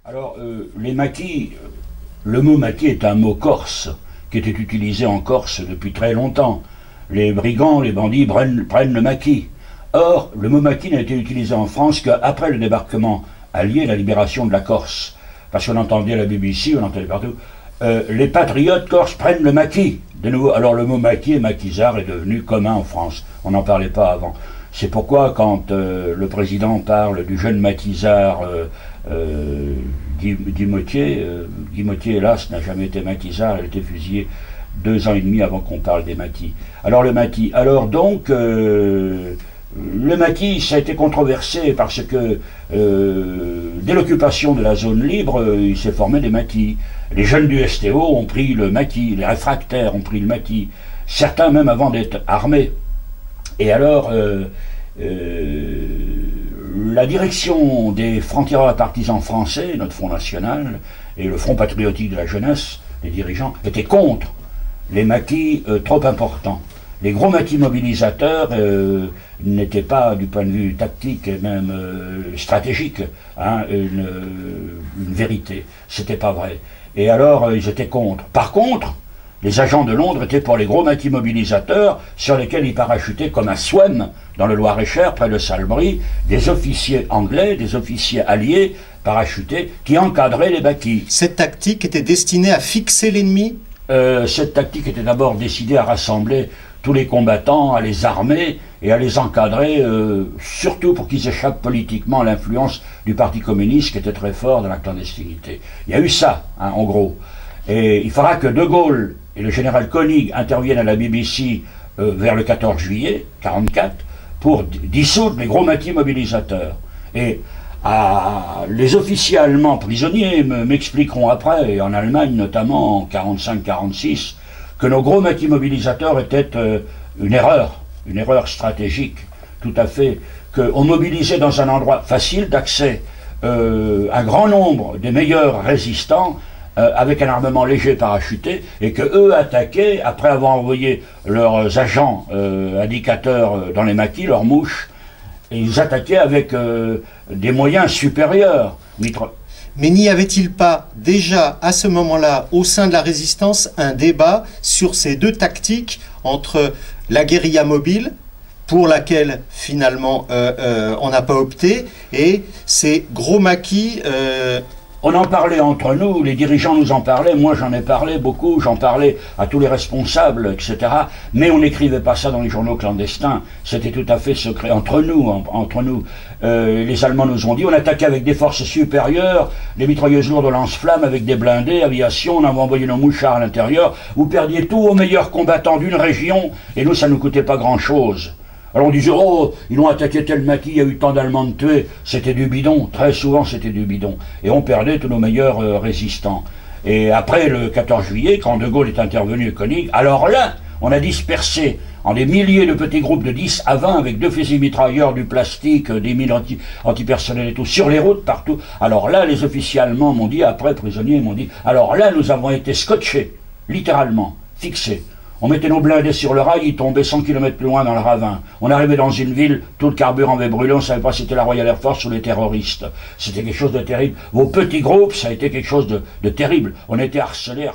Alors, les maquis, le mot maquis est un mot corse, qui était utilisé en Corse depuis très longtemps. Les brigands, les bandits prennent le maquis. Or, le mot maquis n'a été utilisé en France qu'après le débarquement allié, la libération de la Corse. Parce qu'on entendait à la BBC, on entendait partout, les patriotes corses prennent le maquis. De nouveau, alors le mot maquis et maquisard est devenu commun en France. On n'en parlait pas avant. C'est pourquoi quand le président parle du jeune maquisard Guy Mottier, hélas, n'a jamais été maquisard, il a été fusillé 2 ans et demi avant qu'on parle des maquis. Alors le maquis, alors donc le maquis, ça a été controversé parce que dès l'occupation de la zone libre, il s'est formé des maquis. Les jeunes du STO ont pris le maquis, les réfractaires ont pris le maquis, certains même avant d'être armés. Et alors, la direction des francs-tireurs et partisans français, notre Front National, et le Front Patriotique de la Jeunesse, les dirigeants, étaient contre les maquis trop importants. Les gros maquis mobilisateurs n'étaient pas, du point de vue tactique et même stratégique, une vérité. C'était pas vrai. Et alors, ils étaient contre. Par contre, les agents de Londres étaient pour les gros maquis mobilisateurs sur lesquels ils parachutaient comme à Swem, dans le Loir-et-Cher, près de Salbris, des officiers anglais, des officiers alliés parachutés qui encadraient les maquis. Cette tactique était destinée à fixer l'ennemi ? Cette tactique était d'abord décidée à rassembler tous les combattants, à les armer et à les encadrer, surtout pour qu'ils échappent politiquement à l'influence du Parti communiste qui était très fort dans la clandestinité. Il y a eu ça, en gros. Et il faudra que De Gaulle et le général Koenig interviennent à la BBC vers le 14 juillet 1944 pour dissoudre les gros maquis mobilisateurs. Et les officiers allemands prisonniers m'expliqueront après, et en Allemagne notamment en 1945-1946, que nos gros maquis mobilisateurs étaient une erreur stratégique, tout à fait, qu'on mobilisait dans un endroit facile d'accès un grand nombre des meilleurs résistants avec un armement léger parachuté, et que eux attaquaient, après avoir envoyé leurs agents indicateurs dans les maquis, leurs mouches, et ils attaquaient avec des moyens supérieurs. Mais n'y avait-il pas déjà, à ce moment-là, au sein de la résistance, un débat sur ces deux tactiques entre la guérilla mobile, pour laquelle finalement on n'a pas opté, et ces gros maquis... On en parlait entre nous, les dirigeants nous en parlaient, moi j'en ai parlé beaucoup, j'en parlais à tous les responsables, etc. Mais on n'écrivait pas ça dans les journaux clandestins, c'était tout à fait secret, entre nous. Les Allemands nous ont dit, on attaquait avec des forces supérieures, des mitrailleuses lourdes au lance-flammes, avec des blindés, aviation, on avait envoyé nos mouchards à l'intérieur, vous perdiez tous vos meilleurs combattants d'une région, et nous ça ne nous coûtait pas grand-chose. Alors on disait, oh, ils ont attaqué tel maquis, il y a eu tant d'Allemands tués. C'était du bidon, très souvent c'était du bidon. Et on perdait tous nos meilleurs résistants. Et après le 14 juillet, quand De Gaulle est intervenu à Koenig, alors là, on a dispersé en des milliers de petits groupes de 10 à 20 avec 2 fusils mitrailleurs, du plastique, des mines antipersonnelles et tout, sur les routes, partout. Alors là, les officiers allemands m'ont dit, après prisonniers m'ont dit, alors là, nous avons été scotchés, littéralement, fixés. On mettait nos blindés sur le rail, ils tombaient 100 km plus loin dans le ravin. On arrivait dans une ville, tout le carburant avait brûlé, on ne savait pas si c'était la Royal Air Force ou les terroristes. C'était quelque chose de terrible. Vos petits groupes, ça a été quelque chose de terrible. On était harcelés.